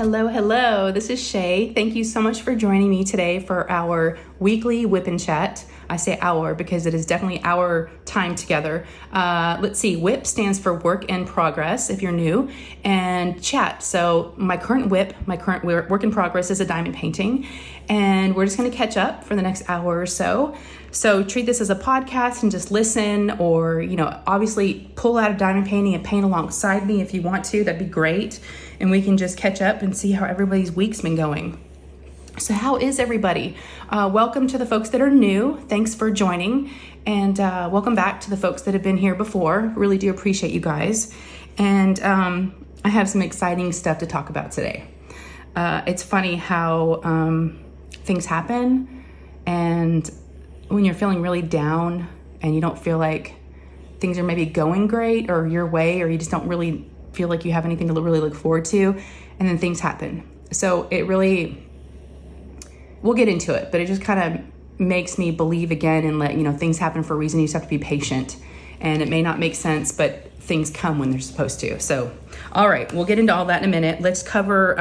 Hello, hello. This is Shay. Thank you so much for joining me today for our weekly whip and chat. I say our because it is definitely our time together. Let's see, whip stands for work in progress if you're new, and chat. So my current work in progress is a diamond painting, and we're just going to catch up for the next hour or so. So treat this as a podcast and just listen, or, obviously pull out a diamond painting and paint alongside me if you want to. That'd be great. And we can just catch up and see how everybody's week's been going. So how is everybody? Welcome to the folks that are new. Thanks for joining. And welcome back to the folks that have been here before. Really do appreciate you guys. And I have some exciting stuff to talk about today. It's funny how things happen, and when you're feeling really down and you don't feel like things are maybe going great or your way, or you just don't really feel like you have anything to really look forward to, and then things happen. So it really, we'll get into it, but it just kind of makes me believe again and let, things happen for a reason. You just have to be patient, and it may not make sense, but things come when they're supposed to. So, all right, we'll get into all that in a minute. Let's cover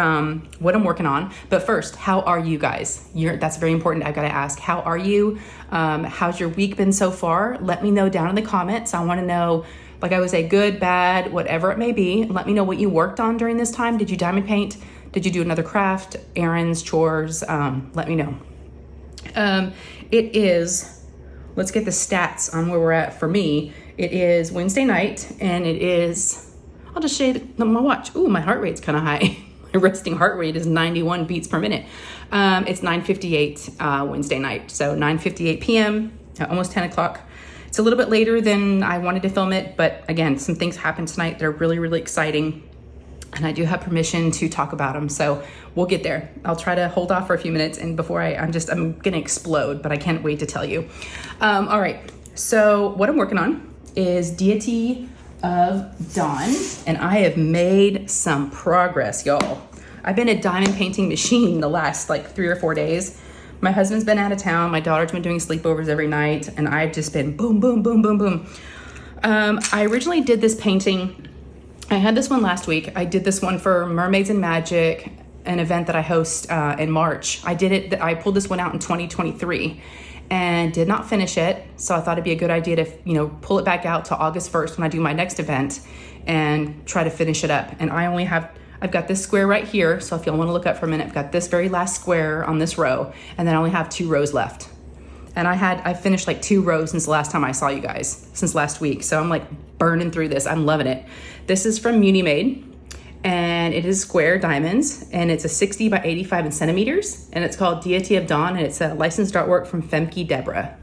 what I'm working on. But first, how are you guys? That's very important. I've got to ask, how are you? How's your week been so far? Let me know down in the comments. I want to know, like I would say, good, bad, whatever it may be. Let me know what you worked on during this time. Did you diamond paint? Did you do another craft, errands, chores? Let me know. It is, let's get the stats on where we're at for me. It is Wednesday night, and it is, I'll just show you my watch. Ooh, my heart rate's kind of high. My resting heart rate is 91 beats per minute. It's 9:58 Wednesday night. So 9:58 p.m., almost 10 o'clock. It's a little bit later than I wanted to film it, but again, some things happened tonight that are really, really exciting, and I do have permission to talk about them. So we'll get there. I'll try to hold off for a few minutes, and before I'm gonna explode, but I can't wait to tell you. All right, so what I'm working on is Deity of Dawn, and I have made some progress, y'all. I've been a diamond painting machine the last 3 or 4 days. My husband's been out of town, my daughter's been doing sleepovers every night, and I've just been boom, boom, boom, boom, boom. I originally did this painting, I had this one last week. I did this one for Mermaids and Magic, an event that I host in March. I pulled this one out in 2023 and did not finish it. So I thought it'd be a good idea to, pull it back out to August 1st when I do my next event and try to finish it up. And I've got this square right here. So if y'all want to look up for a minute, I've got this very last square on this row, and then I only have 2 rows left. And I finished 2 rows since the last time I saw you guys, since last week. So I'm burning through this. I'm loving it. This is from Munimade, and it is square diamonds, and it's a 60 by 85 in centimeters, and it's called Deity of Dawn, and it's a licensed artwork from Femke Deborah.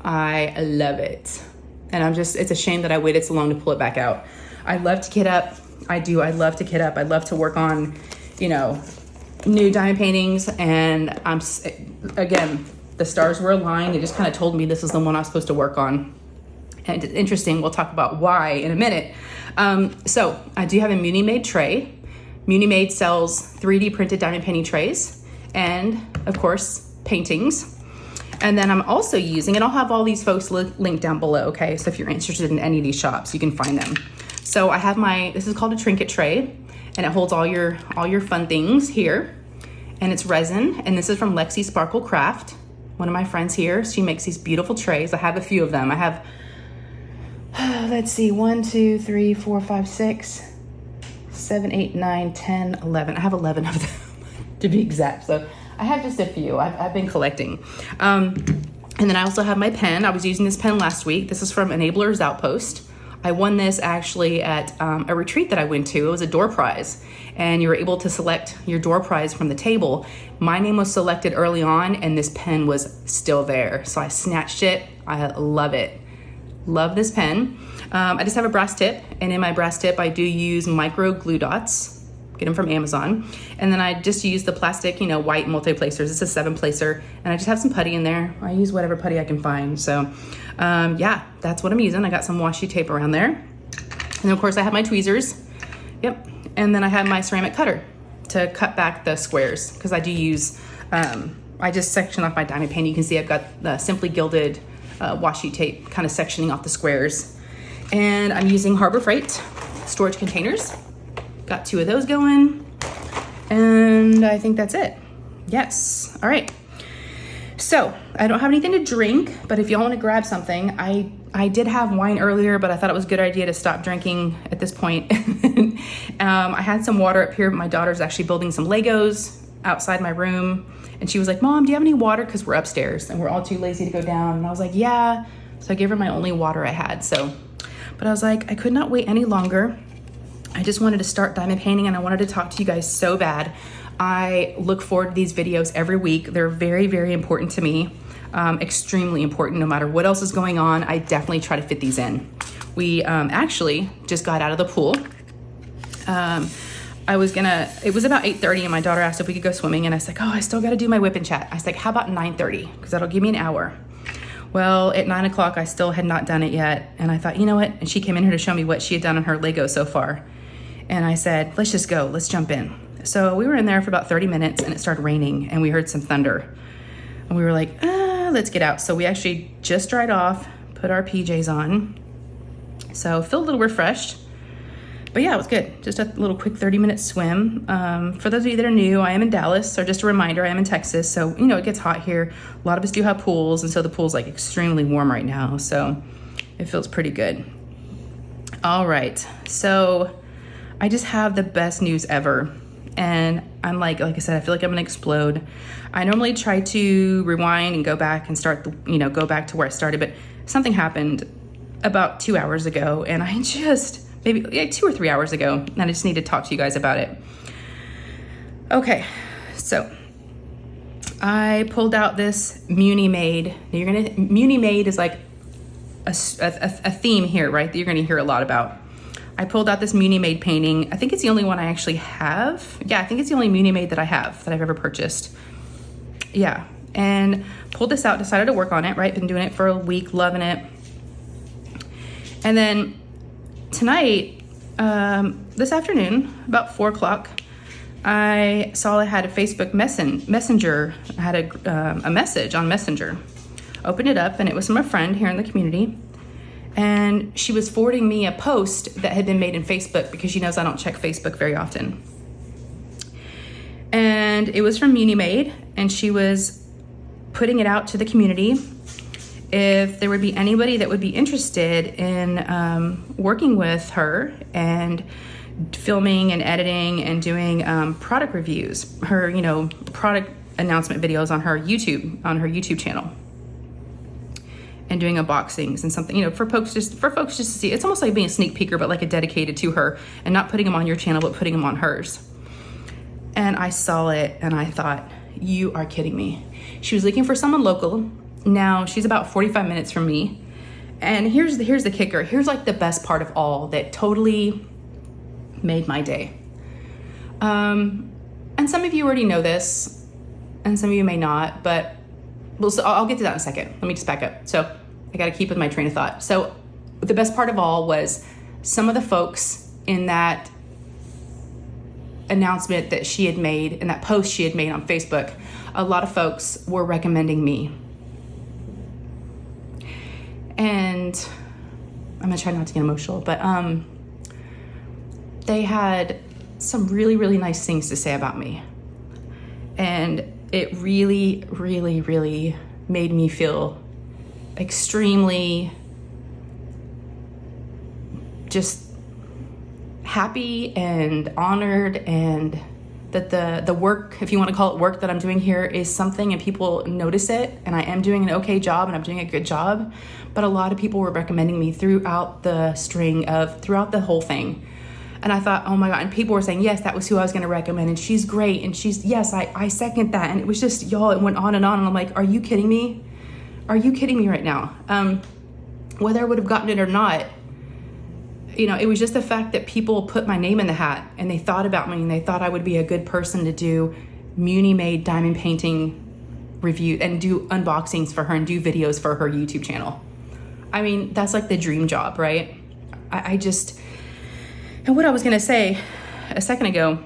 I love it. And it's a shame that I waited so long to pull it back out. I love to kit up. I love to kit up. I love to work on, new diamond paintings, and again, the stars were aligned. They just kind of told me this is the one I was supposed to work on. And it's interesting. We'll talk about why in a minute. So I do have a Munimade tray. Munimade sells 3D printed diamond painting trays, and of course, paintings. And then I'm also using, and I'll have all these folks linked down below, okay? So if you're interested in any of these shops, you can find them. So I have this is called a Trinket tray, and it holds all your fun things here. And it's resin, and this is from Lexi Sparkle Craft. One of my friends here, she makes these beautiful trays. I have a few of them. I have, let's see, 1, 2, 3, 4, 5, 6, 7, 8, 9, 10, 11. I have 11 of them to be exact. So I have just a few. I've been collecting. And then I also have my pen. I was using this pen last week. This is from Enabler's Outpost. I won this actually at a retreat that I went to. It was a door prize, and you were able to select your door prize from the table. My name was selected early on, and this pen was still there. So I snatched it. I love it. Love this pen. I just have a brass tip, and in my brass tip, I do use micro glue dots. Get them from Amazon. And then I just use the plastic, white multi-placers. It's a 7-placer, and I just have some putty in there. I use whatever putty I can find. So yeah, that's what I'm using. I got some washi tape around there. And then of course I have my tweezers. Yep. And then I have my ceramic cutter to cut back the squares, because I do use, I just section off my diamond painting. You can see I've got the Simply Gilded washi tape kind of sectioning off the squares. And I'm using Harbor Freight storage containers. Got 2 of those going. And I think that's it. Yes. All right. So I don't have anything to drink, but if y'all want to grab something, I did have wine earlier, but I thought it was a good idea to stop drinking at this point. I had some water up here. My daughter's actually building some Legos outside my room. And she was like, Mom, do you have any water? Because we're upstairs and we're all too lazy to go down. And I was like, yeah. So I gave her my only water I had. But I was like, I could not wait any longer. I just wanted to start diamond painting and I wanted to talk to you guys so bad. I look forward to these videos every week. They're very, very important to me. Extremely important. No matter what else is going on, I definitely try to fit these in. We actually just got out of the pool. It was about 8:30 and my daughter asked if we could go swimming and I was like, oh, I still got to do my whip and chat. I was like, how about 9:30? Because that'll give me an hour. Well, at 9 o'clock, I still had not done it yet. And I thought, you know what? And she came in here to show me what she had done on her Lego so far. And I said, let's just go, let's jump in. So we were in there for about 30 minutes and it started raining and we heard some thunder. And we were like, let's get out. So we actually just dried off, put our PJs on. So feel a little refreshed. But yeah, it was good. Just a little quick 30-minute swim. For those of you that are new, I am in Dallas. So just a reminder, I am in Texas. So, you know, it gets hot here. A lot of us do have pools. And so the pool's like extremely warm right now. So it feels pretty good. All right. So I just have the best news ever. And I'm like I said, I feel like I'm gonna explode. I normally try to rewind and go back and go back to where I started, but something happened about 2 hours ago and maybe 2 or 3 hours ago, and I just need to talk to you guys about it. Okay, so I pulled out this Munimade. Munimade is like a theme here, right, that you're gonna hear a lot about. I pulled out this Munimade painting. I think it's the only one I actually have. Yeah, I think it's the only Munimade that I have that I've ever purchased. Yeah, and pulled this out, decided to work on it, right? Been doing it for a week, loving it. And then tonight, this afternoon, about 4 o'clock, I saw I had a Facebook Messenger. I had a message on Messenger. Opened it up and it was from a friend here in the community. And she was forwarding me a post that had been made in Facebook because she knows I don't check Facebook very often. And it was from Munimade, and she was putting it out to the community if there would be anybody that would be interested in working with her and filming and editing and doing product reviews, her, product announcement videos on her YouTube channel. And doing unboxings and something, for folks just to see. It's almost like being a sneak peeker, but like a dedicated to her and not putting them on your channel, but putting them on hers. And I saw it and I thought, you are kidding me. She was looking for someone local. Now she's about 45 minutes from me. And here's the kicker. Here's like the best part of all that totally made my day. And some of you already know this and some of you may not, but so I'll get to that in a second. Let me just back up. So I got to keep with my train of thought. So the best part of all was some of the folks in that announcement that she had made, in that post she had made on Facebook, a lot of folks were recommending me. And I'm going to try not to get emotional, but they had some really, really nice things to say about me. And it really, really, really made me feel extremely just happy and honored, and that the work, if you want to call it work, that I'm doing here is something and people notice it, and I am doing an okay job and I'm doing a good job. But a lot of people were recommending me throughout the whole thing. And I thought, oh my God, and people were saying, yes, that was who I was going to recommend. And she's great. And yes, I second that. And it was just, y'all, it went on. And I'm like, are you kidding me? Are you kidding me right now? Whether I would have gotten it or not, it was just the fact that people put my name in the hat and they thought about me and they thought I would be a good person to do Munimade diamond painting review and do unboxings for her and do videos for her YouTube channel. I mean, that's like the dream job, right? And what I was gonna say a second ago,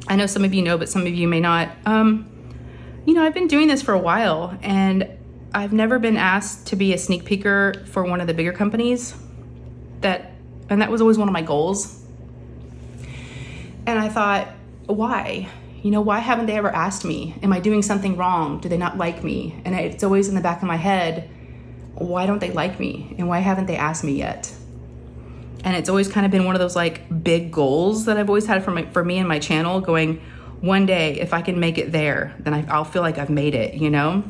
I know some of you know, but some of you may not. I've been doing this for a while and I've never been asked to be a sneak peeker for one of the bigger companies. And that was always one of my goals. And I thought, why? You know, why haven't they ever asked me? Am I doing something wrong? Do they not like me? And it's always in the back of my head, why don't they like me? And why haven't they asked me yet? And it's always kind of been one of those like big goals that I've always had for me and my channel, going, one day, if I can make it there, then I'll feel like I've made it, you know?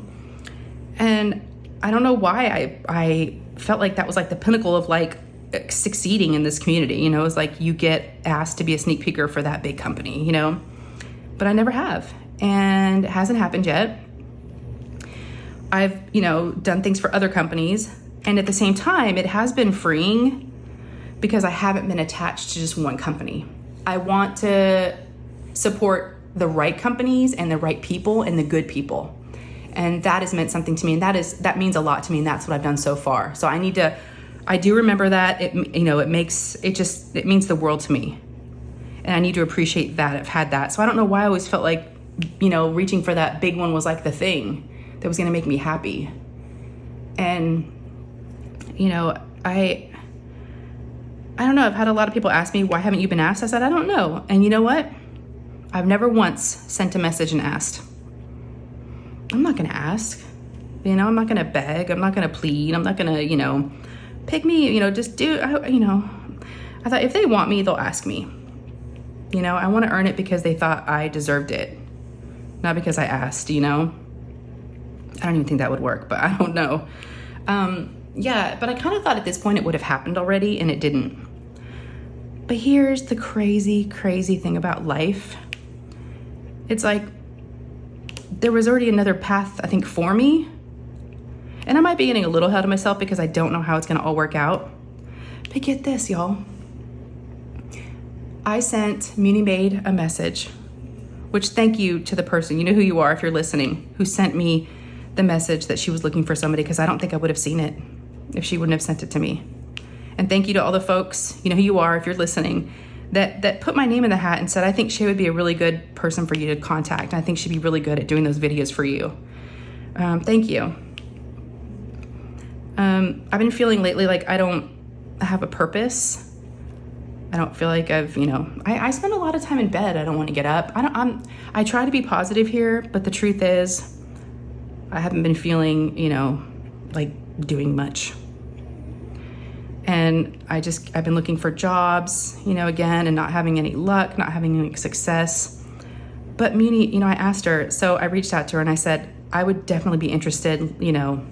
And I don't know why I felt like that was like the pinnacle of like succeeding in this community, you know? It's like you get asked to be a sneak peeker for that big company, you know? But I never have, and it hasn't happened yet. I've, you know, done things for other companies, and at the same time, it has been freeing because I haven't been attached to just one company. I want to support the right companies and the right people and the good people. And that has meant something to me, and that means a lot to me, and that's what I've done so far. So I do remember that. It means the world to me. And I need to appreciate that I've had that. So I don't know why I always felt like, you know, reaching for that big one was like the thing that was gonna make me happy. And, you know, I don't know, I've had a lot of people ask me, why haven't you been asked? I said, I don't know. And you know what? I've never once sent a message and asked. I'm not gonna ask. You know, I'm not gonna beg. I'm not gonna plead. I'm not gonna, you know, pick me, you know, just do, you know. I thought if they want me, they'll ask me. You know, I want to earn it because they thought I deserved it, not because I asked, you know. I don't even think that would work, but I don't know. Yeah, but I kind of thought at this point it would have happened already, and it didn't. But here's the crazy, crazy thing about life. It's like there was already another path, I think, for me. And I might be getting a little ahead of myself because I don't know how it's going to all work out. But get this, y'all. I sent Munimade a message, which thank you to the person, you know who you are if you're listening, who sent me the message that she was looking for somebody, because I don't think I would have seen it if she wouldn't have sent it to me. And thank you to all the folks, you know who you are if you're listening, that put my name in the hat and said, I think Shay would be a really good person for you to contact. And I think she'd be really good at doing those videos for you. Thank you. I've been feeling lately like I don't have a purpose. I don't feel like I've, you know, I spend a lot of time in bed. I don't want to get up. I try to be positive here, but the truth is I haven't been feeling, you know, like doing much. And I've been looking for jobs, you know, again, and not having any luck, not having any success. But Muni, you know, I asked her, so I reached out to her and I said, I would definitely be interested, you know,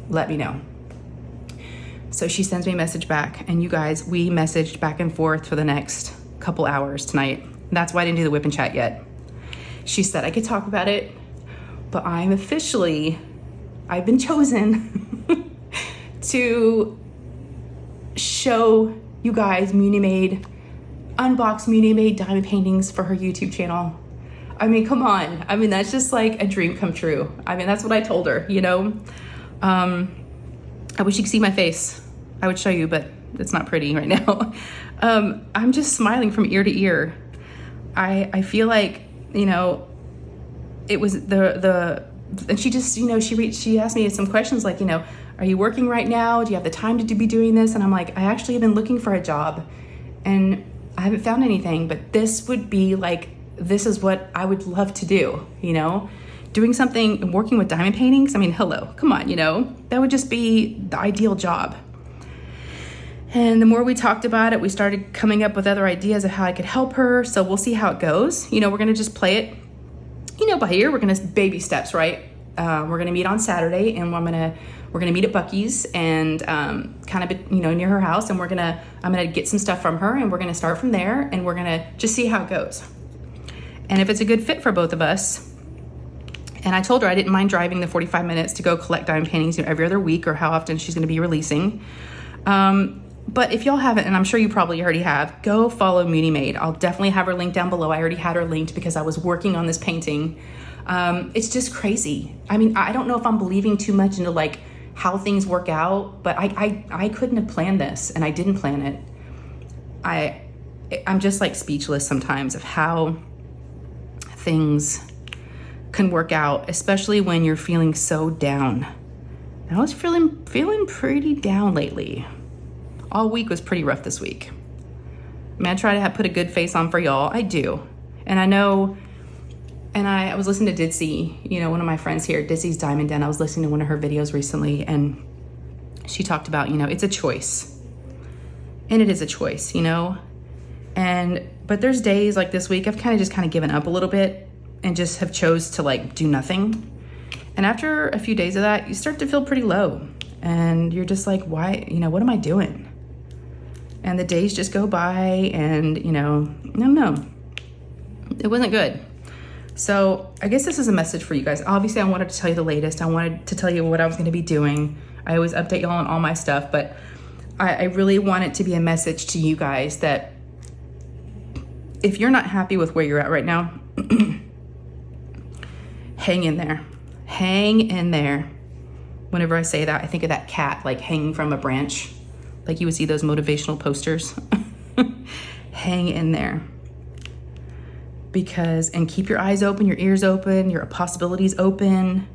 let me know. So she sends me a message back, and you guys, we messaged back and forth for the next couple hours tonight. That's why I didn't do the whip and chat yet. She said I could talk about it, but I've been chosen to show you guys Munimade, unbox Munimade diamond paintings for her YouTube channel. I mean, come on. I mean, that's just like a dream come true. I mean, that's what I told her, you know? I wish you could see my face. I would show you, but it's not pretty right now. I'm just smiling from ear to ear. I feel like, you know, it was and she just, you know, she asked me some questions like, you know, are you working right now? Do you have the time to be doing this? And I'm like, I actually have been looking for a job and I haven't found anything, but this would be like, this is what I would love to do, you know? Doing something, working with diamond paintings, I mean, hello, come on, you know? That would just be the ideal job. And the more we talked about it, we started coming up with other ideas of how I could help her. So we'll see how it goes. You know, we're gonna just play it, you know, by ear. We're gonna baby steps, right? We're gonna meet on Saturday, and we're gonna meet at Buc-ee's and kind of, you know, near her house. And I'm gonna get some stuff from her, and we're gonna start from there, and we're gonna just see how it goes. And if it's a good fit for both of us. And I told her I didn't mind driving the 45 minutes to go collect diamond paintings, you know, every other week or how often she's gonna be releasing. But if y'all haven't, and I'm sure you probably already have, go follow Munimade. I'll definitely have her link down below. I already had her linked because I was working on this painting. It's just crazy. I mean, I don't know if I'm believing too much into like how things work out, but I couldn't have planned this, and I didn't plan it. I'm just like speechless sometimes of how things can work out, especially when you're feeling so down. And I was feeling pretty down lately. All week was pretty rough this week. I mean, I try to put a good face on for y'all. I do. And I know, and I was listening to Ditsy, you know, one of my friends here, Ditsy's Diamond Den. I was listening to one of her videos recently, and she talked about, you know, it's a choice. And it is a choice, you know? But there's days like this week, I've kind of given up a little bit and just have chose to like do nothing. And after a few days of that, you start to feel pretty low. And you're just like, why, you know, what am I doing? And the days just go by and, you know, I don't know. It wasn't good. So I guess this is a message for you guys. Obviously, I wanted to tell you the latest. I wanted to tell you what I was going to be doing. I always update y'all on all my stuff, but I really want it to be a message to you guys that if you're not happy with where you're at right now, hang in there. Hang in there. Whenever I say that, I think of that cat like hanging from a branch. Like you would see those motivational posters. Hang in there. And keep your eyes open, your ears open, your possibilities open.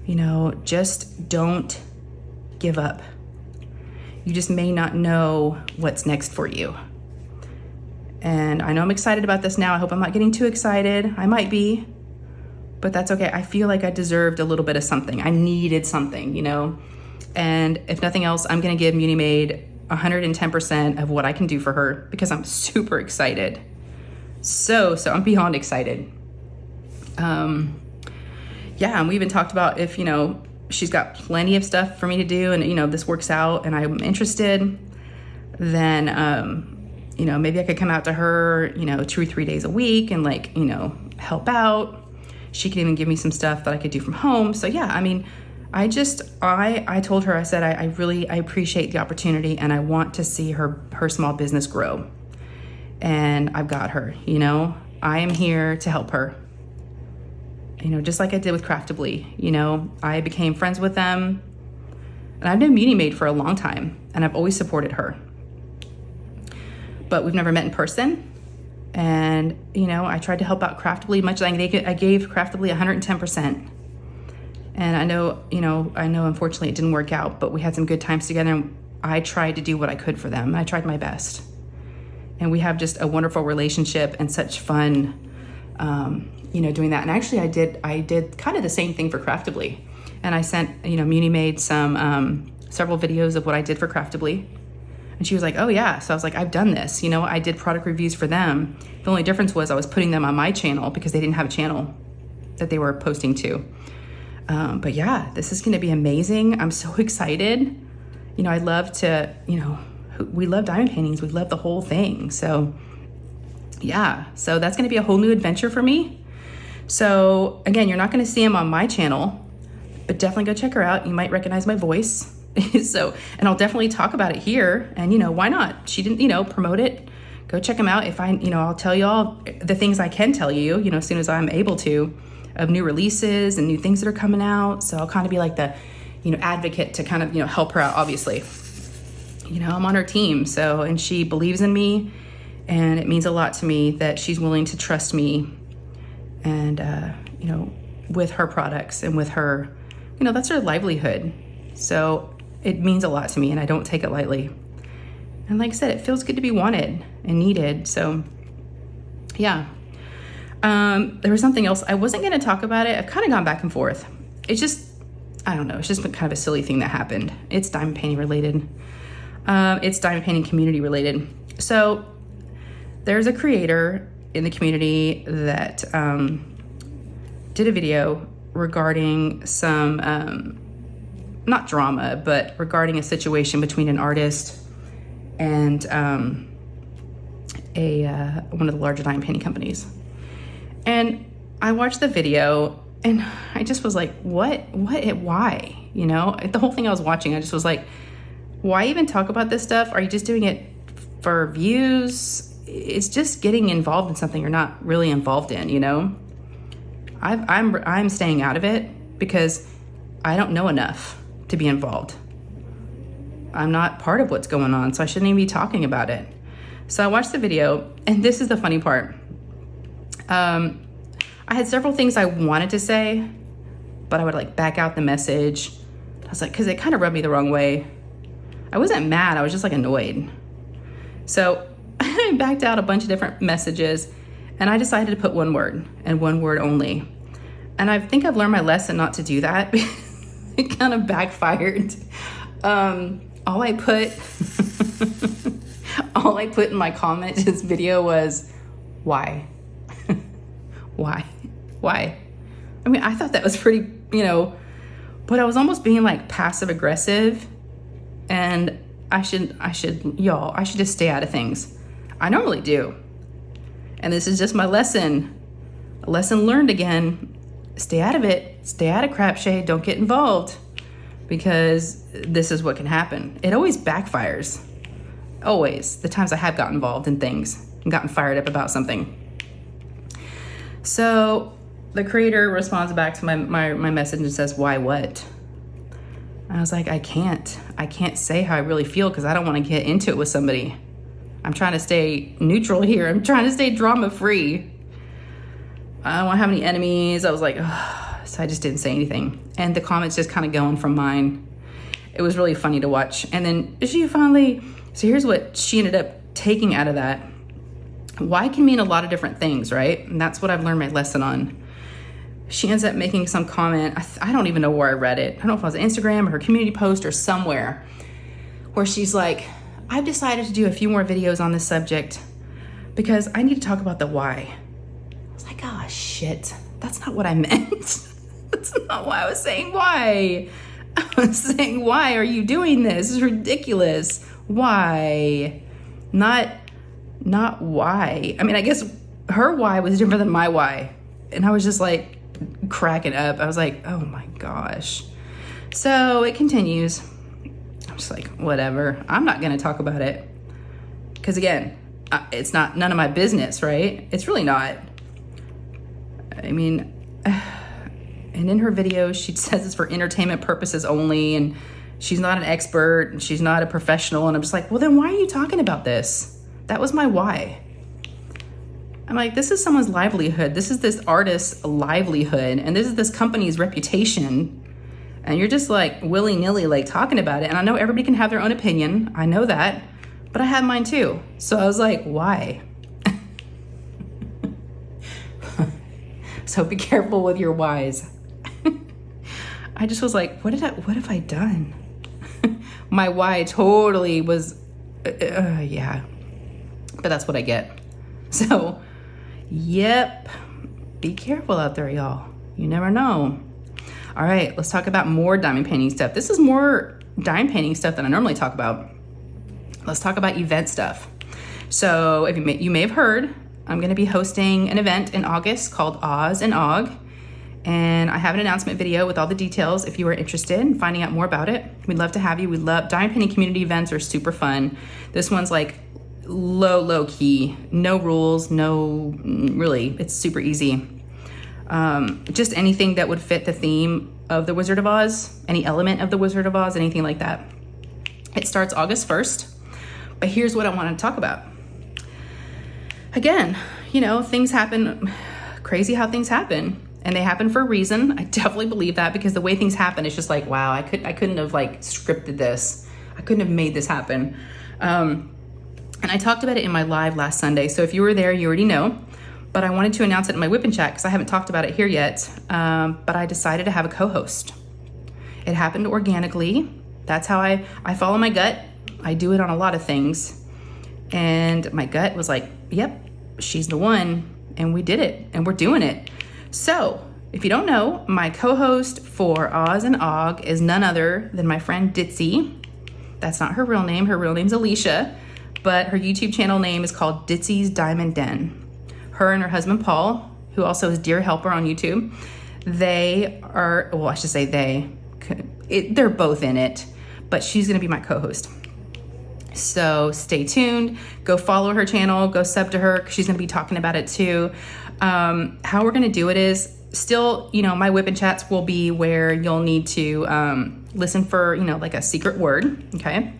You know, just don't give up. You just may not know what's next for you. And I know I'm excited about this now. I hope I'm not getting too excited. I might be, but that's okay. I feel like I deserved a little bit of something. I needed something, you know? And if nothing else, I'm going to give Munimade 110% of what I can do for her because I'm super excited. So I'm beyond excited. Yeah, and we even talked about if, you know, she's got plenty of stuff for me to do and, you know, this works out and I'm interested, then, you know, maybe I could come out to her, you know, 2 or 3 days a week and like, you know, help out. She could even give me some stuff that I could do from home. So yeah, I mean, I told her, I said, I appreciate the opportunity and I want to see her small business grow. And I've got her, you know, I am here to help her. You know, just like I did with Craftably, you know, I became friends with them and I've known Munimade for a long time and I've always supported her, but we've never met in person. And, you know, I tried to help out Craftably much as I gave Craftably 110%. And I know unfortunately it didn't work out, but we had some good times together and I tried to do what I could for them. I tried my best. And we have just a wonderful relationship and such fun, you know, doing that. And actually I did kind of the same thing for Craftably. And I sent, you know, Munimade some, several videos of what I did for Craftably. And she was like, oh yeah. So I was like, I've done this, you know, I did product reviews for them. The only difference was I was putting them on my channel because they didn't have a channel that they were posting to. But yeah, this is going to be amazing. I'm so excited. You know, I love to, you know, we love diamond paintings. We love the whole thing. So yeah, so that's going to be a whole new adventure for me. So again, you're not going to see them on my channel, but definitely go check her out. You might recognize my voice. And I'll definitely talk about it here. And, you know, why not? She didn't, you know, promote it. Go check them out. I'll tell you all the things I can tell you, you know, as soon as I'm able to, of new releases and new things that are coming out. So I'll kind of be like the, you know, advocate to kind of, you know, help her out, obviously. You know, I'm on her team. So, and she believes in me and it means a lot to me that she's willing to trust me and, you know, with her products and with her, you know, that's her livelihood. So it means a lot to me and I don't take it lightly. And like I said, it feels good to be wanted and needed. So yeah. There was something else. I wasn't going to talk about it. I've kind of gone back and forth. It's just, I don't know. It's just been kind of a silly thing that happened. It's diamond painting related. It's diamond painting community related. So there's a creator in the community that did a video regarding some, not drama, but regarding a situation between an artist and one of the larger diamond painting companies. And I watched the video and I just was like, why? You know, the whole thing I was watching, I just was like, why even talk about this stuff? Are you just doing it for views? It's just getting involved in something you're not really involved in, you know? I'm staying out of it because I don't know enough to be involved. I'm not part of what's going on, so I shouldn't even be talking about it. So I watched the video, and this is the funny part. I had several things I wanted to say, but I would like back out the message. I was like, because it kind of rubbed me the wrong way. I wasn't mad, I was just like annoyed. So I backed out a bunch of different messages, And I decided to put one word and one word only. And I think I've learned my lesson not to do that. It kind of backfired. All I put in my comment to this video was, why? Why? I mean, I thought that was pretty, but I was almost being like passive aggressive, and I should just stay out of things. I normally do. And this is just my lesson. A lesson learned again. Stay out of it. Stay out of crap, Shay. Don't get involved, because this is what can happen. It always backfires. Always. The times I have gotten involved in things and gotten fired up about something. So the creator responds back to my message and says, why what? I was like, I can't say how I really feel, because I don't want to get into it with somebody. I'm trying to stay neutral here. I'm trying to stay drama free. I don't want to have any enemies. I was like, ugh. So I just didn't say anything. And the comments just kind of going from mine. It was really funny to watch. And then so here's what she ended up taking out of that. Why can mean a lot of different things, right? And that's what I've learned my lesson on. She ends up making some comment. I don't even know where I read it. I don't know if it was Instagram or her community post or somewhere, where she's like, I've decided to do a few more videos on this subject because I need to talk about the why. I was like, oh shit, that's not what I meant. That's not why I was saying why. I was saying, why are you doing this? This is ridiculous. Why? Not why. I mean, I guess her why was different than my why. And I was just like cracking up. I was like, oh my gosh. So it continues. I'm just like, whatever. I'm not going to talk about it. Because again, it's none of my business, right? It's really not. I mean, and in her video, she says it's for entertainment purposes only. And she's not an expert and she's not a professional. And I'm just like, well, then why are you talking about this? That was my why. I'm like, this is someone's livelihood. This is this artist's livelihood. And this is this company's reputation. And you're just like willy-nilly like talking about it. And I know everybody can have their own opinion. I know that. But I had mine too. So I was like, why? So be careful with your whys. I just was like, what have I done? My why totally was, yeah. But that's what I get. So, yep. Be careful out there, y'all. You never know. All right, let's talk about more diamond painting stuff. This is more diamond painting stuff than I normally talk about. Let's talk about event stuff. So, if you may have heard, I'm going to be hosting an event in August called Oz and Og. And I have an announcement video with all the details if you are interested in finding out more about it. We'd love to have you. We love diamond painting community events are super fun. This one's like low key, no rules, really, it's super easy. Just anything that would fit the theme of the Wizard of Oz, any element of the Wizard of Oz, anything like that. It starts August 1st, but here's what I want to talk about. Again, things happen, crazy how things happen, and they happen for a reason. I definitely believe that, because the way things happen, it's just like, wow, I couldn't have like scripted this. I couldn't have made this happen. And I talked about it in my live last Sunday. So if you were there, you already know, but I wanted to announce it in my whip and chat because I haven't talked about it here yet. But I decided to have a co-host. It happened organically. That's how I follow my gut. I do it on a lot of things. And my gut was like, yep, she's the one. And we did it, and we're doing it. So if you don't know, my co-host for Oz and Og is none other than my friend Ditzy. That's not her real name. Her real name's Alicia. But her YouTube channel name is called Ditzy's Diamond Den. Her and her husband, Paul, who also is Dear Helper on YouTube, they're both in it, but she's gonna be my co-host. So stay tuned, go follow her channel, go sub to her, 'cause she's gonna be talking about it too. How we're gonna do it is still, my whip and chats will be where you'll need to listen for, like a secret word, okay?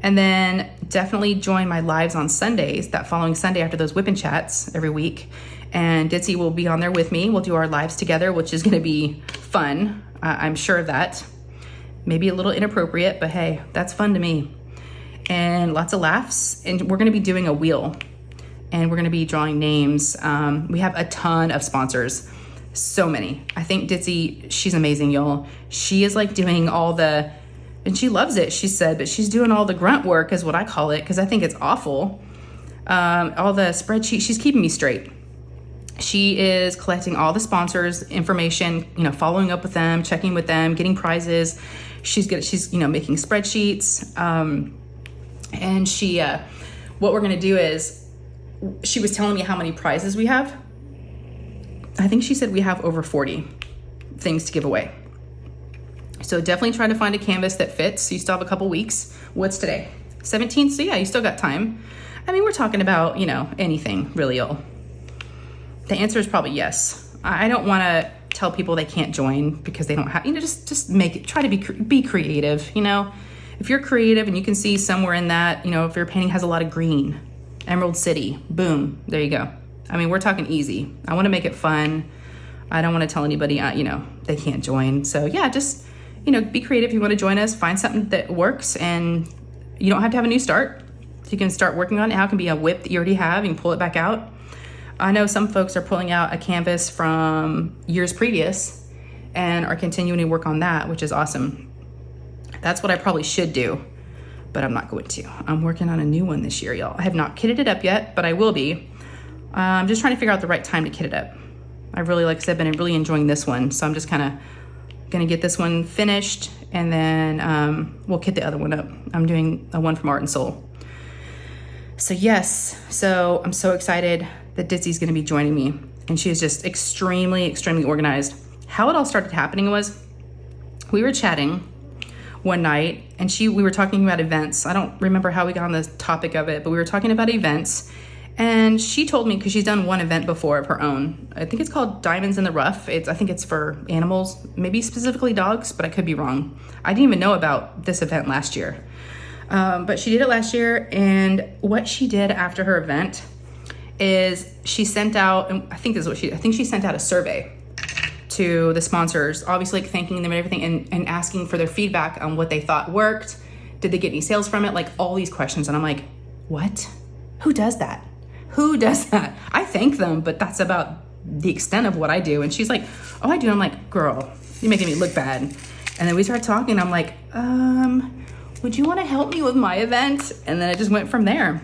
And then definitely join my lives on Sundays, that following Sunday after those whip and chats every week. And Ditzy will be on there with me. We'll do our lives together, which is gonna be fun. I'm sure of that. Maybe a little inappropriate, but hey, that's fun to me. And lots of laughs. And we're gonna be doing a wheel. and we're gonna be drawing names. We have a ton of sponsors, so many. I think Ditzy, she's amazing, y'all. She is like doing all the, and she loves it, she said, but she's doing all the grunt work is what I call it, because I think it's awful. All the spreadsheets, she's keeping me straight. She is collecting all the sponsors' information, you know, following up with them, checking with them, getting prizes. She's good. She's, you know, making spreadsheets. And she, what we're gonna do is, she was telling me how many prizes we have. I think she said we have over 40 things to give away. So definitely try to find a canvas that fits. So you still have a couple weeks. What's today? 17th. So yeah, you still got time. I mean, we're talking about, you know, anything really, y'all. The answer is probably yes. I don't want to tell people they can't join because they don't have, you know, just make it, try to be creative, you know. If you're creative and you can see somewhere in that, you know, if your painting has a lot of green, Emerald City, boom, there you go. I mean, we're talking easy. I want to make it fun. I don't want to tell anybody, you know, they can't join. So yeah, just, you know, be creative. If you want to join us, find something that works, and you don't have to have a new start. You can start working on it. How it can be a whip that you already have. You can pull it back out. I know some folks are pulling out a canvas from years previous and are continuing to work on that, which is awesome. That's what I probably should do, but I'm not going to. I'm working on a new one this year, y'all. I have not kitted it up yet, but I will be. I'm just trying to figure out the right time to kit it up. I really, like I said, been really enjoying this one, so I'm just kind of gonna get this one finished, and then we'll kit the other one up. I'm doing a one from Art and Soul. So yes, so I'm so excited that Ditzy's gonna be joining me, and she is just extremely, extremely organized. How it all started happening was, we were chatting one night, and we were talking about events. I don't remember how we got on the topic of it, but we were talking about events, and she told me, because she's done one event before of her own. I think it's called Diamonds in the Rough. I think it's for animals, maybe specifically dogs, but I could be wrong. I didn't even know about this event last year. But she did it last year, and what she did after her event is she sent out, and I think she sent out a survey to the sponsors, obviously like thanking them and everything, and asking for their feedback on what they thought worked. Did they get any sales from it? Like all these questions. And I'm like, what? Who does that? Who does that? I thank them, but that's about the extent of what I do. And she's like, oh, I do. I'm like, girl, you're making me look bad. And then we started talking. I'm like, would you want to help me with my event? And then it just went from there.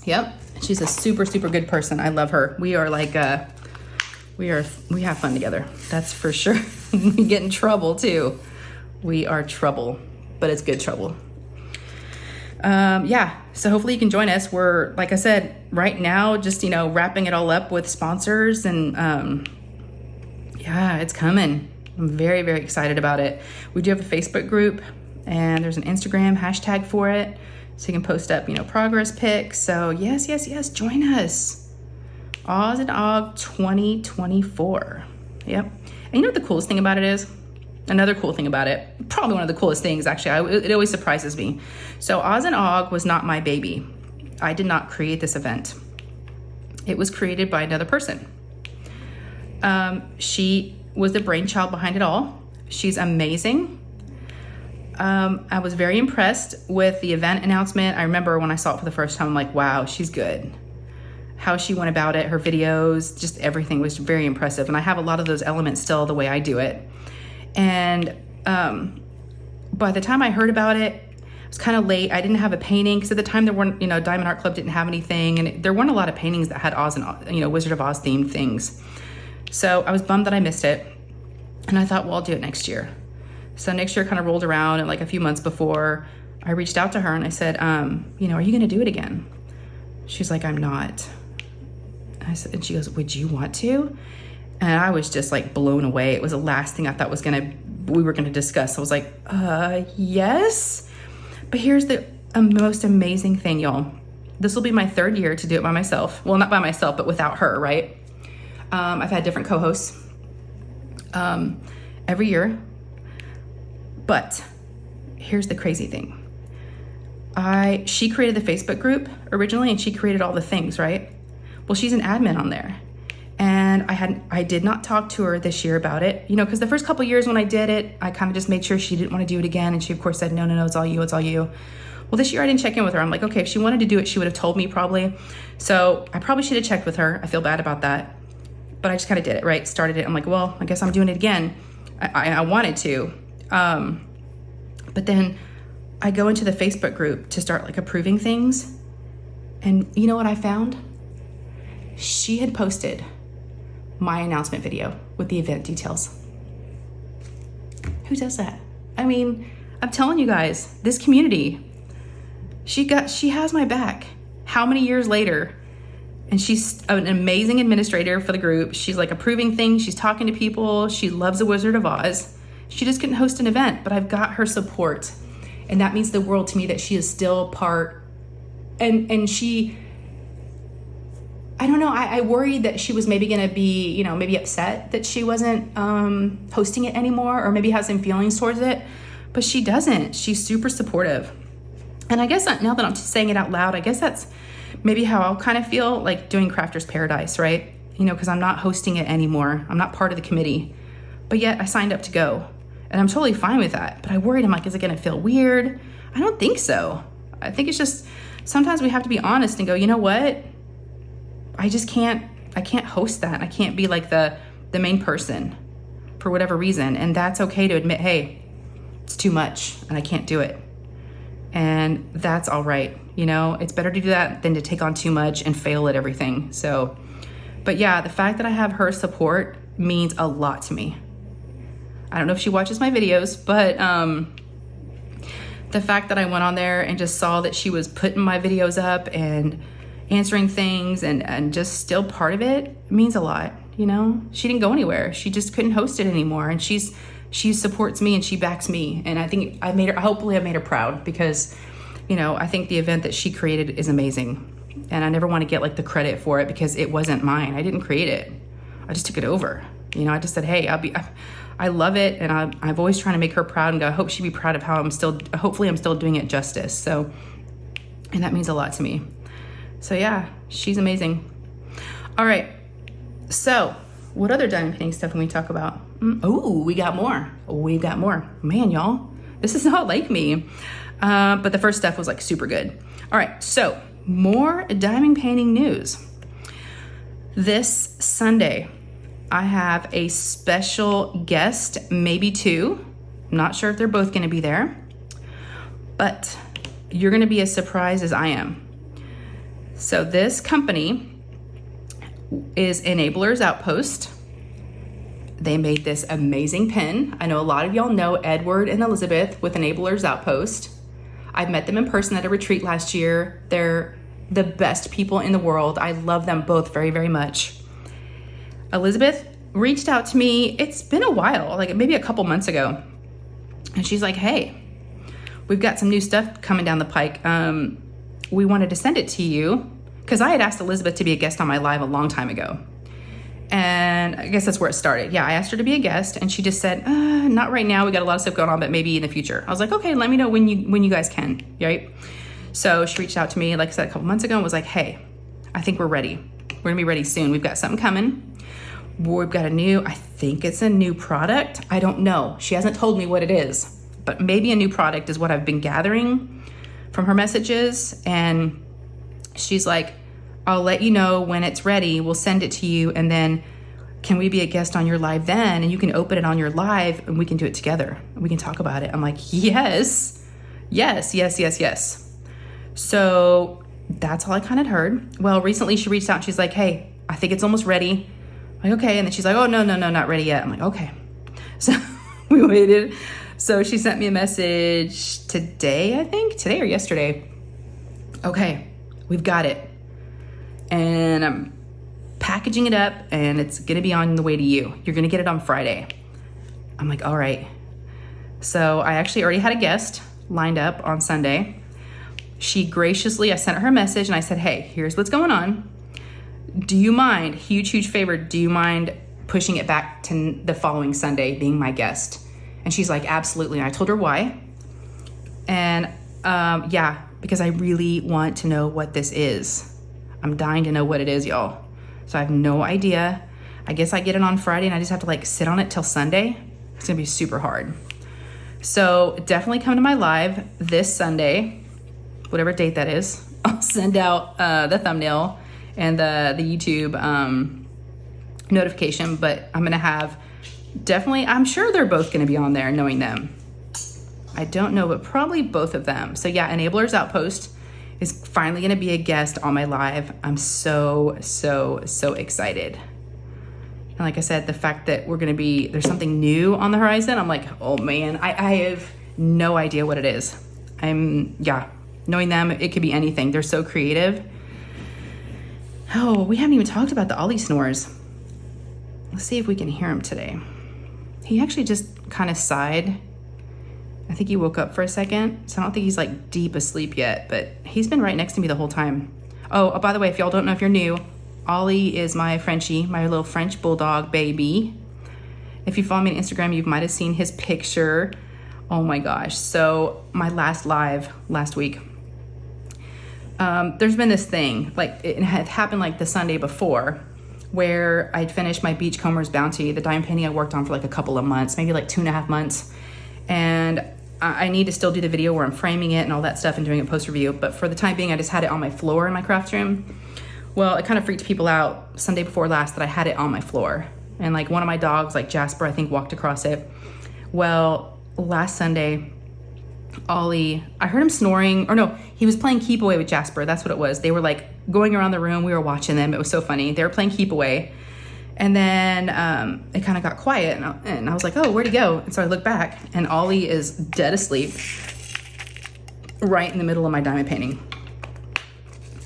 Yep. She's a super, super good person. I love her. We are like, we have fun together. That's for sure. We get in trouble too. We are trouble, but it's good trouble. Yeah. So hopefully you can join us. We're, like I said, right now, just, you know, wrapping it all up with sponsors, and, yeah, it's coming. I'm very, very excited about it. We do have a Facebook group, and there's an Instagram hashtag for it. So you can post up, you know, progress pics. So yes, yes, yes, join us. Oz and Og 2024. Yep. And you know what the coolest thing about it is? Another cool thing about it, probably one of the coolest things actually, it always surprises me. So Oz and Og was not my baby. I did not create this event. It was created by another person. She was the brainchild behind it all. She's amazing. I was very impressed with the event announcement. I remember when I saw it for the first time, I'm like, wow, she's good. How she went about it, her videos, just everything was very impressive. And I have a lot of those elements still the way I do it. And by the time I heard about it, it was kind of late. I didn't have a painting because at the time there weren't, you know, Diamond Art Club didn't have anything, and there weren't a lot of paintings that had Oz and, you know, Wizard of Oz themed things. So I was bummed that I missed it, and I thought, well, I'll do it next year. So next year kind of rolled around, and like a few months before, I reached out to her and I said, you know, are you going to do it again? She's like, I'm not. And she goes, would you want to? And I was just like blown away. It was the last thing I thought we were gonna discuss. I was like, yes. But here's the most amazing thing, y'all. This will be my third year to do it by myself. Well, not by myself, but without her, right? I've had different co-hosts every year. But here's the crazy thing. She created the Facebook group originally, and she created all the things, right? Well, she's an admin on there. And I did not talk to her this year about it, you know, because the first couple years when I did it, I kind of just made sure she didn't want to do it again. And she, of course, said, no, it's all you, it's all you. Well, this year I didn't check in with her. I'm like, okay, if she wanted to do it, she would have told me probably. So I probably should have checked with her. I feel bad about that. But I just kind of did it, right? Started it. I'm like, well, I guess I'm doing it again. I wanted to. But then I go into the Facebook group to start like approving things. And you know what I found? She had posted my announcement video with the event details. Who does that? I mean, I'm telling you guys, this community, she has my back. How many years later? And she's an amazing administrator for the group. She's like approving things. She's talking to people. She loves the Wizard of Oz. She just couldn't host an event, but I've got her support. And that means the world to me that she is still part. And she, I don't know, I worried that she was maybe going to be, you know, maybe upset that she wasn't hosting it anymore, or maybe has some feelings towards it, but she doesn't. She's super supportive. And I guess now that I'm saying it out loud, I guess that's maybe how I'll kind of feel like doing Crafter's Paradise, right? You know, because I'm not hosting it anymore. I'm not part of the committee, but yet I signed up to go. And I'm totally fine with that. But I worried, I'm like, is it going to feel weird? I don't think so. I think it's just, sometimes we have to be honest and go, you know what? I can't host that. I can't be like the main person for whatever reason. And that's okay to admit, hey, it's too much and I can't do it. And that's all right. You know, it's better to do that than to take on too much and fail at everything. So, but yeah, the fact that I have her support means a lot to me. I don't know if she watches my videos, but the fact that I went on there and just saw that she was putting my videos up and answering things and just still part of it means a lot. You know, she didn't go anywhere. She just couldn't host it anymore. And she supports me and she backs me. And I think hopefully I made her proud, because, you know, I think the event that she created is amazing. And I never want to get like the credit for it, because it wasn't mine. I didn't create it. I just took it over. You know, I just said, hey, I love it. And I've always trying to make her proud, and I hope she'd be proud of how hopefully I'm still doing it justice. So, and that means a lot to me. So yeah, she's amazing. All right. So what other diamond painting stuff can we talk about? Oh, we got more. Man, y'all, this is not like me. But the first stuff was like super good. All right. So more diamond painting news. This Sunday, I have a special guest, maybe two. I'm not sure if they're both going to be there, but you're going to be as surprised as I am. So this company is Enablers Outpost. They made this amazing pin. I know a lot of y'all know Edward and Elizabeth with Enablers Outpost. I've met them in person at a retreat last year. They're the best people in the world. I love them both very, very much. Elizabeth reached out to me. It's been a while, like maybe a couple months ago. And she's like, hey, we've got some new stuff coming down the pike. We wanted to send it to you, because I had asked Elizabeth to be a guest on my live a long time ago. And I guess that's where it started. Yeah, I asked her to be a guest, and she just said, not right now. We got a lot of stuff going on, but maybe in the future. I was like, okay, let me know when you guys can, right? So she reached out to me, like I said, a couple months ago, and was like, hey, I think we're ready. We're gonna be ready soon. We've got something coming. We've got I think it's a new product. I don't know. She hasn't told me what it is, but maybe a new product is what I've been gathering from her messages. And she's like, I'll let you know when it's ready. We'll send it to you. And then can we be a guest on your live then? And you can open it on your live and we can do it together. And we can talk about it. I'm like, yes. So that's all I kind of heard. Well, recently she reached out and she's like, hey, I think it's almost ready. I'm like, okay. And then she's like, oh, no, not ready yet. I'm like, okay. So we waited. So she sent me a message today, I think, today or yesterday. Okay, we've got it. And I'm packaging it up and it's gonna be on the way to you. You're gonna get it on Friday. I'm like, all right. So I actually already had a guest lined up on Sunday. She graciously, I sent her a message and I said, hey, here's what's going on. Do you mind, huge favor, do you mind pushing it back to the following Sunday being my guest? And she's like, absolutely. And I told her why. And yeah, because I really want to know what this is. I'm dying to know what it is, y'all. So I have no idea. I guess I get it on Friday and I just have to like sit on it till Sunday. It's gonna be super hard. So definitely come to my live this Sunday. whatever date that is, I'll send out the thumbnail and the YouTube notification. But I'm gonna have definitely, I'm sure they're both gonna be on there, knowing them. I don't know, but probably both of them. So yeah, Enablers Outpost is finally gonna be a guest on my live. I'm so excited. And like I said, the fact that there's something new on the horizon, I'm like, oh man, I have no idea what it is. Knowing them, it could be anything. They're so creative. Oh, we haven't even talked about the Ollie snores. Let's see if we can hear him today. He actually just kind of sighed. I think he woke up for a second. So I don't think he's like deep asleep yet, but he's been right next to me the whole time. Oh, by the way, if y'all don't know, if you're new, Ollie is my Frenchie, my little French bulldog baby. If you follow me on Instagram, you might have seen his picture. Oh my gosh. So my last live last week, there's been this thing, like it had happened like the Sunday before, where I'd finished my Beachcomber's Bounty, the dime painting I worked on for like a couple of months, maybe like 2.5 months. And I need to still do the video where I'm framing it and all that stuff and doing a post review. But for the time being, I just had it on my floor in my craft room. Well, it kind of freaked people out Sunday before last that I had it on my floor. And like one of my dogs, like Jasper, I think walked across it. Well, last Sunday, Ollie, I heard him snoring, or no, he was playing Keep Away with Jasper. That's what it was. They were like going around the room. We were watching them. It was so funny. They were playing Keep Away. And then it kind of got quiet and I was like, oh, where'd he go? And so I looked back and Ollie is dead asleep right in the middle of my diamond painting.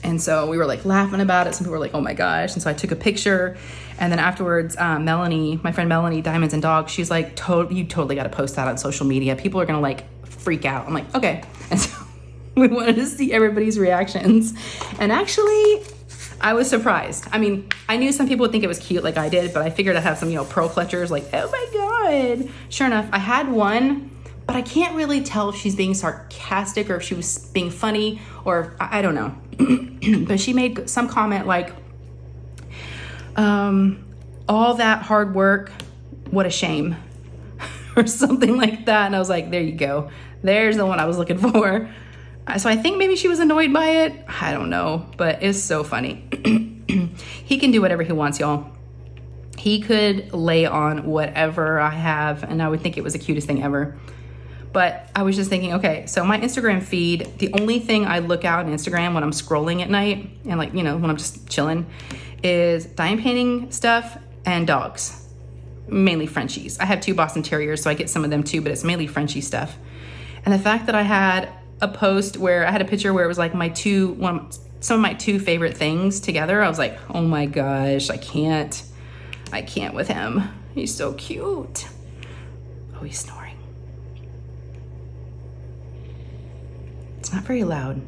And so we were like laughing about it. Some people were like, oh my gosh. And so I took a picture. And then afterwards, Melanie, my friend Melanie, Diamonds and Dogs, she's like, you totally got to post that on social media. People are going to like freak out. I'm like, okay. And so we wanted to see everybody's reactions. And actually, I was surprised. I mean, I knew some people would think it was cute like I did, but I figured I'd have some, pearl clutchers like, oh my God. Sure enough, I had one, but I can't really tell if she's being sarcastic or if she was being funny or I don't know. But she made some comment like, all that hard work, what a shame, or something like that. And I was like, there you go. There's the one I was looking for. So I think maybe she was annoyed by it. I don't know, but it's so funny. He can do whatever he wants, y'all. He could lay on whatever I have, and I would think it was the cutest thing ever. But I was just thinking, okay, so my Instagram feed, the only thing I look out on Instagram when I'm scrolling at night and like, when I'm just chilling is dime painting stuff and dogs, mainly Frenchies. I have 2 Boston Terriers, so I get some of them too, but it's mainly Frenchie stuff. And the fact that I had a post where I had a picture where it was like some of my 2 favorite things together. I was like, oh my gosh, I can't with him. He's so cute. Oh, he's snoring. It's not very loud,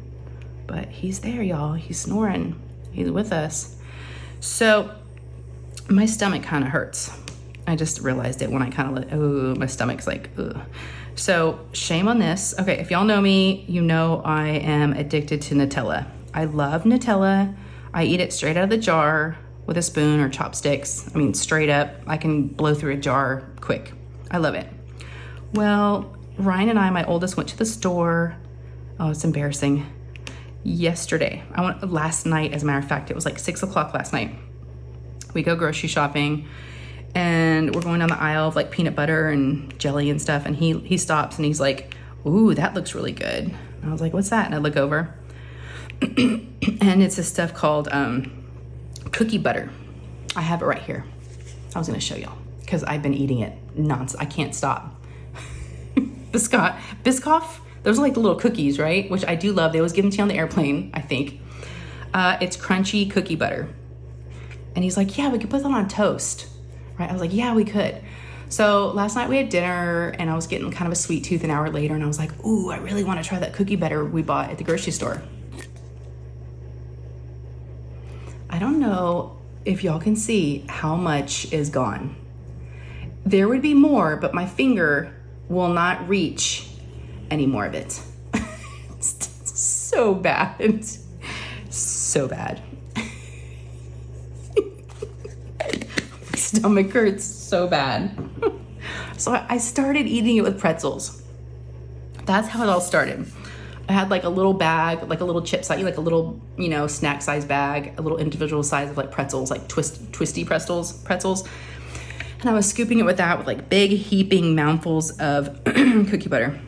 but he's there, y'all. He's snoring. He's with us. So my stomach kind of hurts. I just realized it when I kind of my stomach's like, ugh. So shame on this. Okay, if y'all know me, you know I am addicted to Nutella. I love Nutella. I eat it straight out of the jar with a spoon or chopsticks. I mean, straight up. I can blow through a jar quick. I love it. Well, Ryan and I, my oldest, went to the store. Oh, it's embarrassing. Last night, as a matter of fact, it was like 6 o'clock last night. We go grocery shopping. And we're going down the aisle of like peanut butter and jelly and stuff. And he stops and he's like, ooh, that looks really good. And I was like, what's that? And I look over and it's this stuff called cookie butter. I have it right here. I was going to show y'all because I've been eating it nonstop. I can't stop. Biscoff. Those are like the little cookies, right? Which I do love. They always give them to you on the airplane, I think. It's crunchy cookie butter. And he's like, yeah, we could put that on toast. Right? I was like, yeah, we could. So last night we had dinner and I was getting kind of a sweet tooth an hour later and I was like, ooh, I really want to try that cookie butter we bought at the grocery store. I don't know if y'all can see how much is gone. There would be more, but my finger will not reach any more of it. It's so bad. So bad. My stomach hurts so bad. So I started eating it with pretzels. That's how it all started. I had like a little bag, like a little chip size, like a little, you know, snack size bag, a little individual size of like pretzels, like twisty pretzels. And I was scooping it with that with like big heaping mouthfuls of cookie butter.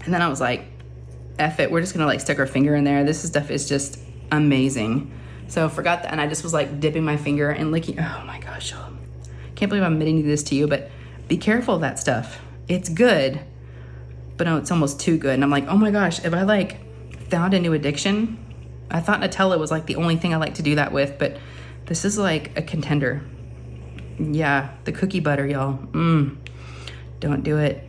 And then I was like, F it, we're just gonna like stick our finger in there. This stuff is just amazing. So I forgot that, and I just was like dipping my finger and licking. Oh my gosh, y'all. Can't believe I'm admitting this to you, but be careful of that stuff. It's good, but no, it's almost too good. And I'm like, oh my gosh, if I like found a new addiction, I thought Nutella was like the only thing I like to do that with, but this is like a contender. Yeah, the cookie butter, y'all. Don't do it.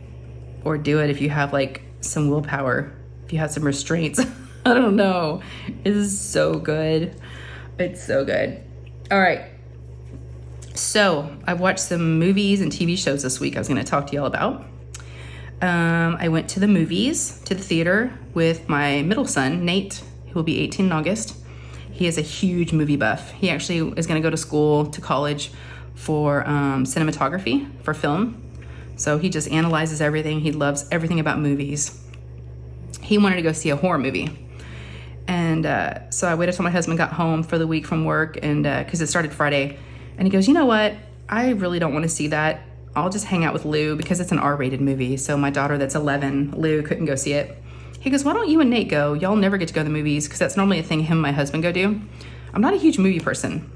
Or do it if you have like some willpower, if you have some restraints. I don't know. It is so good. It's so good. All right. So I've watched some movies and TV shows this week I was going to talk to y'all about. I went to the movies, to the theater with my middle son, Nate, who will be 18 in August. He is a huge movie buff. He actually is going to go to school, to college for cinematography, for film. So he just analyzes everything. He loves everything about movies. He wanted to go see a horror movie. And so I waited till my husband got home for the week from work, and because it started Friday. And he goes, you know what? I really don't want to see that. I'll just hang out with Lou because it's an R-rated movie. So my daughter that's 11, Lou, couldn't go see it. He goes, why don't you and Nate go? Y'all never get to go to the movies because that's normally a thing him and my husband go do. I'm not a huge movie person,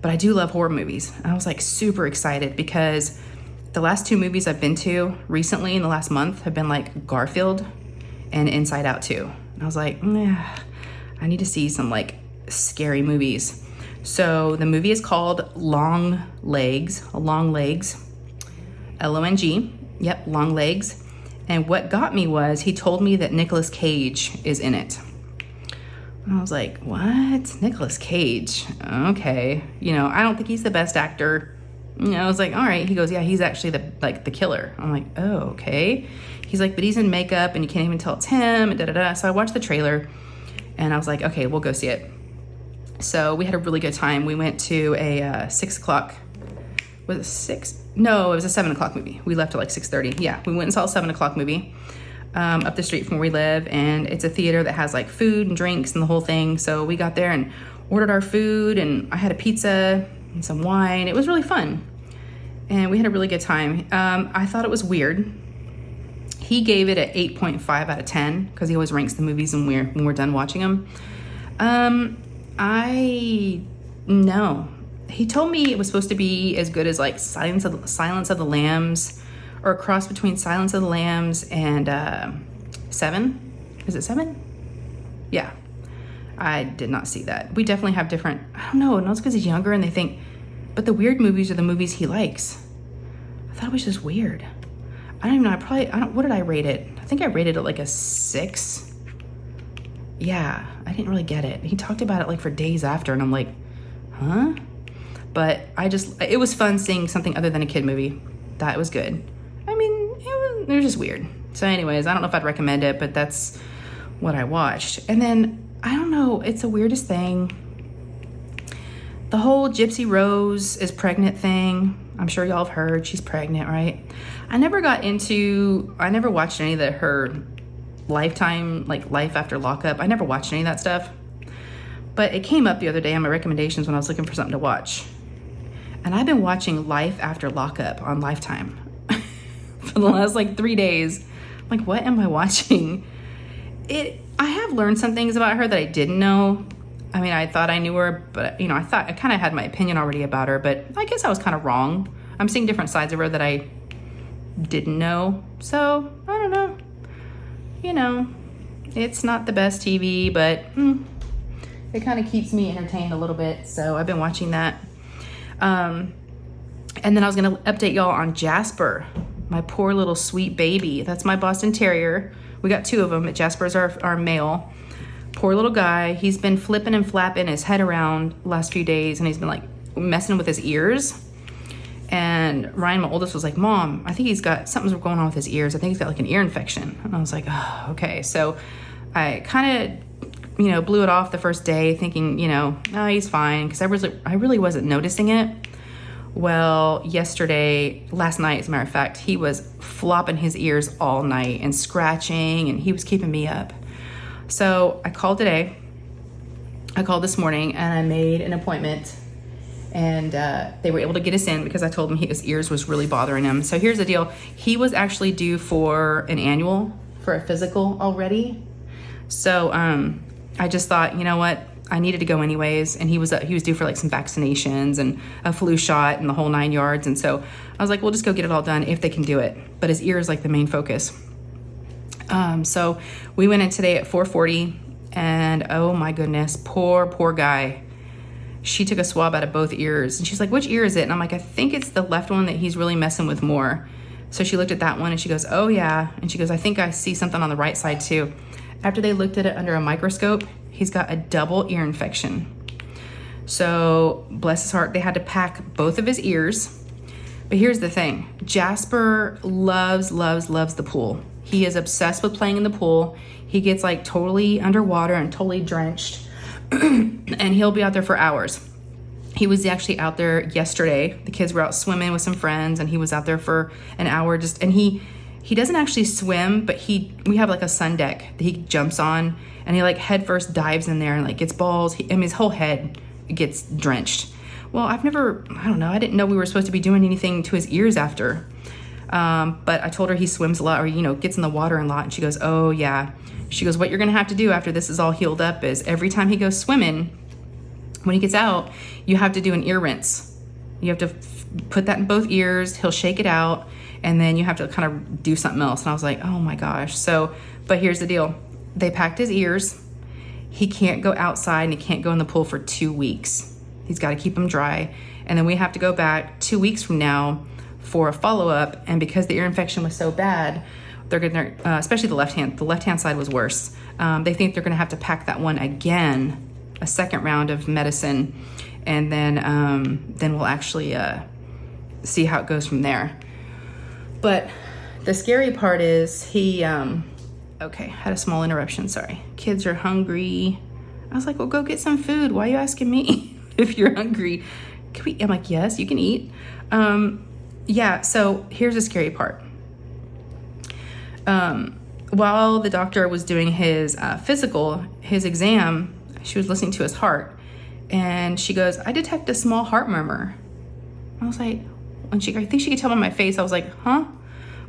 but I do love horror movies. And I was like super excited because the last 2 movies I've been to recently in the last month have been like Garfield and Inside Out 2. And I was like, I need to see some like scary movies. So the movie is called Long Legs, L-O-N-G. Yep, Long Legs. And what got me was he told me that Nicolas Cage is in it. And I was like, what? Nicolas Cage? Okay. You know, I don't think he's the best actor. You know, I was like, all right. He goes, yeah, he's actually the killer. I'm like, oh, okay. He's like, but he's in makeup and you can't even tell it's him, and da-da-da. So I watched the trailer and I was like, okay, we'll go see it. So we had a really good time. We went to a 6 o'clock, was it 6? No, it was a 7 o'clock movie. We left at like 6:30. Yeah, we went and saw a 7 o'clock movie up the street from where we live. And it's a theater that has like food and drinks and the whole thing. So we got there and ordered our food, and I had a pizza and some wine. It was really fun. And we had a really good time. I thought it was weird. He gave it an 8.5 out of 10 because he always ranks the movies when we're done watching them. No. He told me it was supposed to be as good as like Silence of the Lambs, or a cross between Silence of the Lambs and 7. Is it 7? Yeah. I did not see that. We definitely have different, I don't know, it's because he's younger and they think, but the weird movies are the movies he likes. I thought it was just weird. I don't even know. What did I rate it? I think I rated it like a 6. Yeah, I didn't really get it. He talked about it like for days after, and I'm like, huh? But it was fun seeing something other than a kid movie. That was good. I mean, it was just weird. So anyways, I don't know if I'd recommend it, but that's what I watched. And then, I don't know, it's the weirdest thing. The whole Gypsy Rose is pregnant thing. I'm sure y'all have heard she's pregnant, right? I never watched any of her Lifetime, like Life After Lockup. I never watched any of that stuff. But it came up the other day on my recommendations when I was looking for something to watch. And I've been watching Life After Lockup on Lifetime for the last like 3 days. I'm like, what am I watching? I have learned some things about her that I didn't know. I mean, I thought I knew her, but you know, I kind of had my opinion already about her, but I guess I was kind of wrong. I'm seeing different sides of her that I didn't know. So, I don't know. You know, it's not the best TV, but it kind of keeps me entertained a little bit. So I've been watching that. And then I was going to update y'all on Jasper, my poor little sweet baby. That's my Boston Terrier. We got 2 of them. Jasper's our male. Poor little guy. He's been flipping and flapping his head around the last few days, and he's been like messing with his ears. And Ryan, my oldest, was like, Mom, I think something's going on with his ears. I think he's got like an ear infection. And I was like, oh, okay. So I kind of, blew it off the first day thinking, oh, he's fine. Because I really wasn't noticing it. Well, last night, as a matter of fact, he was flopping his ears all night and scratching, and he was keeping me up. So I called today. I called this morning and I made an appointment, and they were able to get us in because I told him his ears was really bothering him. So here's the deal. He was actually due for an annual, for a physical already. So I just thought, you know what? I needed to go anyways. And he was due for like some vaccinations and a flu shot and the whole 9 yards. And so I was like, we'll just go get it all done if they can do it. But his ear is like the main focus. So we went in today at 4:40, and oh my goodness, poor guy. She took a swab out of both ears, and she's like, which ear is it? And I'm like, I think it's the left one that he's really messing with more. So she looked at that one and she goes, oh yeah. And she goes, I think I see something on the right side too. After they looked at it under a microscope, he's got a double ear infection. So bless his heart, they had to pack both of his ears. But here's the thing, Jasper loves the pool. He is obsessed with playing in the pool. He gets like totally underwater and totally drenched and he'll be out there for hours. He was actually out there yesterday. The kids were out swimming with some friends and he was out there for an hour and he doesn't actually swim, but we have like a sun deck that he jumps on, and he like head first dives in there and like gets balls. His whole head gets drenched. Well, I didn't know we were supposed to be doing anything to his ears after. But I told her he swims a lot, or, gets in the water a lot. And she goes, oh yeah. She goes, what you're going to have to do after this is all healed up is every time he goes swimming, when he gets out, you have to do an ear rinse. You have to put that in both ears. He'll shake it out, and then you have to kind of do something else. And I was like, oh my gosh. But here's the deal. They packed his ears. He can't go outside and he can't go in the pool for 2 weeks. He's got to keep them dry. And then we have to go back 2 weeks from now for a follow-up. And because the ear infection was so bad, they're going to, especially the left hand side was worse. They think they're going to have to pack that one again, a second round of medicine. And then we'll actually see how it goes from there. But the scary part is he, okay, had a small interruption, sorry. Kids are hungry. I was like, well, go get some food. Why are you asking me if you're hungry? I'm like, yes, you can eat. Yeah, so here's the scary part. While the doctor was doing his physical, his exam, she was listening to his heart, and she goes, I detect a small heart murmur. I was like, I think she could tell by my face. I was like, huh?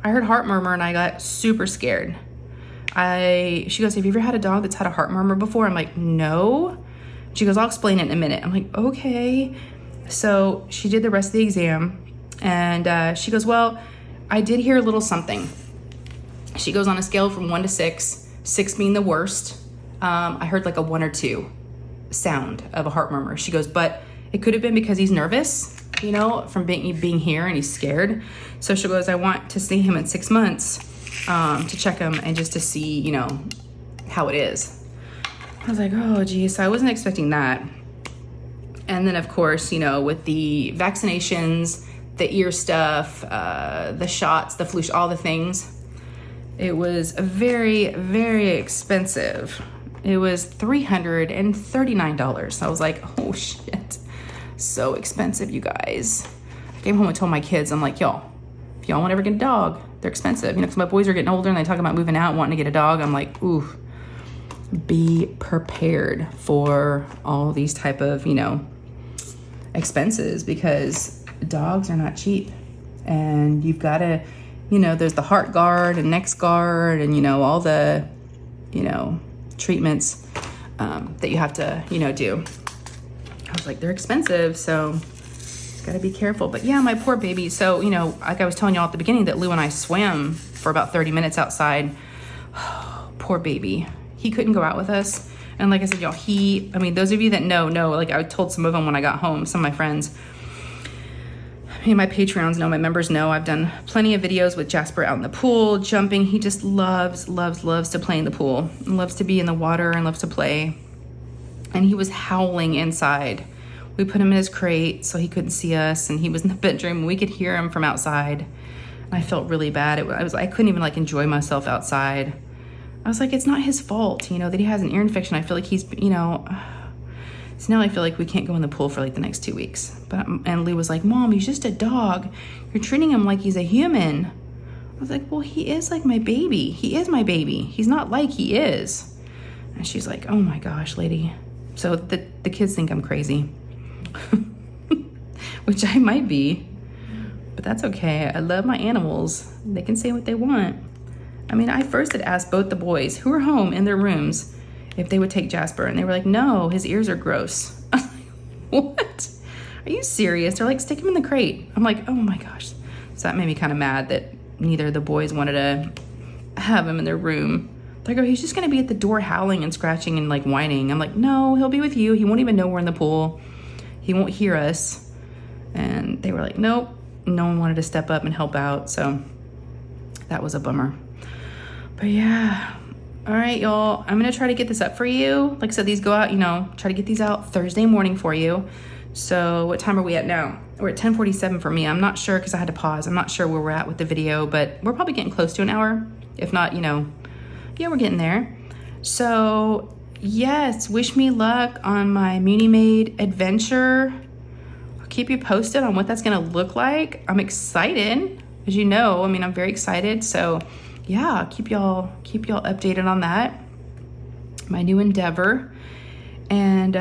I heard heart murmur and I got super scared. She goes, have you ever had a dog that's had a heart murmur before? I'm like, no. She goes, I'll explain it in a minute. I'm like, okay. So she did the rest of the exam, and she goes, well, I did hear a little something. She goes, on a scale from 1 to 6, 6 being the worst, I heard like a 1 or 2 sound of a heart murmur. She goes, but it could have been because he's nervous, from being here, and he's scared. So she goes, I want to see him in 6 months to check him and just to see, how it is. I was like, oh geez, so I wasn't expecting that. And then of course, with the vaccinations, the ear stuff, the shots, the flu, all the things, it was very, very expensive. It was $339. I was like, oh shit, so expensive, you guys. I came home and told my kids, I'm like, y'all, if y'all want to ever get a dog, they're expensive. Because my boys are getting older and they talk about moving out and wanting to get a dog. I'm like, ooh, be prepared for all these type of, expenses, because dogs are not cheap. And you've got to, there's the heart guard and next guard and, all the, treatments that you have to, do. I was like, they're expensive, so gotta be careful. But yeah, my poor baby. So, like I was telling y'all at the beginning that Lou and I swam for about 30 minutes outside. Poor baby. He couldn't go out with us. And like I said, y'all, those of you that know, like I told some of them when I got home, some of my friends, my Patreons know, my members know, I've done plenty of videos with Jasper out in the pool, jumping. He just loves to play in the pool, and loves to be in the water and loves to play. And he was howling inside. We put him in his crate so he couldn't see us, and he was in the bedroom and we could hear him from outside. And I felt really bad. I couldn't even like enjoy myself outside. I was like, it's not his fault, that he has an ear infection. I feel like he's, so now I feel like we can't go in the pool for like the next 2 weeks. And Lou was like, Mom, he's just a dog. You're treating him like he's a human. I was like, well, he is like my baby. He is my baby. He's not like he is. And she's like, oh my gosh, lady. So the kids think I'm crazy, which I might be, but that's okay. I love my animals. They can say what they want. I mean, I first had asked both the boys who were home in their rooms if they would take Jasper, and they were like, no, his ears are gross. I was like, what? Are you serious? They're like, stick him in the crate. I'm like, oh my gosh. So that made me kind of mad that neither of the boys wanted to have him in their room. They go, he's just gonna be at the door howling and scratching and like whining. I'm like, no, he'll be with you. He won't even know we're in the pool. He won't hear us. And they were like, nope. No one wanted to step up and help out. So that was a bummer. But yeah. All right, y'all. I'm gonna try to get this up for you. Like I said, these go out, you know, try to get these out Thursday morning for you. So what time are we at now? We're at 10:47 for me. I'm not sure because I had to pause. I'm not sure where we're at with the video, but we're probably getting close to an hour. If not, you know, yeah, we're getting there. So yes, wish me luck on my Munimade adventure. I'll keep you posted on what that's gonna look like. I'm excited, as you know. I mean, I'm very excited. So yeah, I'll keep y'all updated on that. My new endeavor. And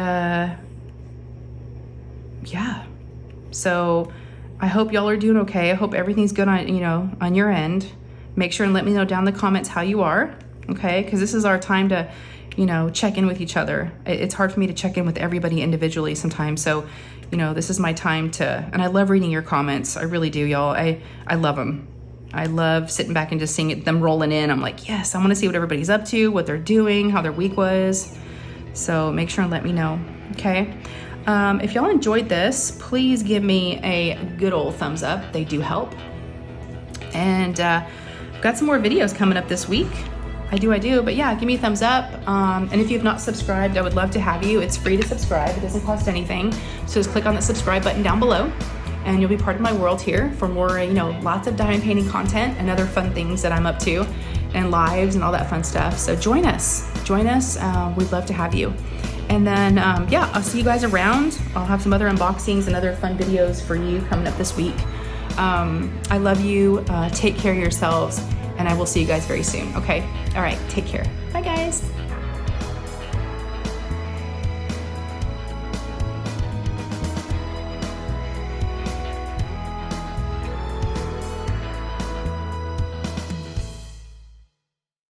yeah. So I hope y'all are doing okay. I hope everything's good on, you know, on your end. Make sure and let me know down in the comments how you are. Okay, because this is our time to, you know, check in with each other. It's hard for me to check in with everybody individually sometimes. So, you know, this is my time to, and I love reading your comments. I really do, y'all. I love them. I love sitting back and just seeing them rolling in. I'm like, yes, I want to see what everybody's up to, what they're doing, how their week was. So make sure and let me know, okay? If y'all enjoyed this, please give me a good old thumbs up. They do help. And I've got some more videos coming up this week. I do, but yeah, give me a thumbs up. And if you've not subscribed, I would love to have you. It's free to subscribe. It doesn't cost anything. So just click on the subscribe button down below and you'll be part of my world here for more, you know, lots of diamond painting content and other fun things that I'm up to and lives and all that fun stuff. So join us. We'd love to have you. And then, yeah, I'll see you guys around. I'll have some other unboxings and other fun videos for you coming up this week. I love you. Take care of yourselves. And I will see you guys very soon, okay? All right, take care. Bye, guys.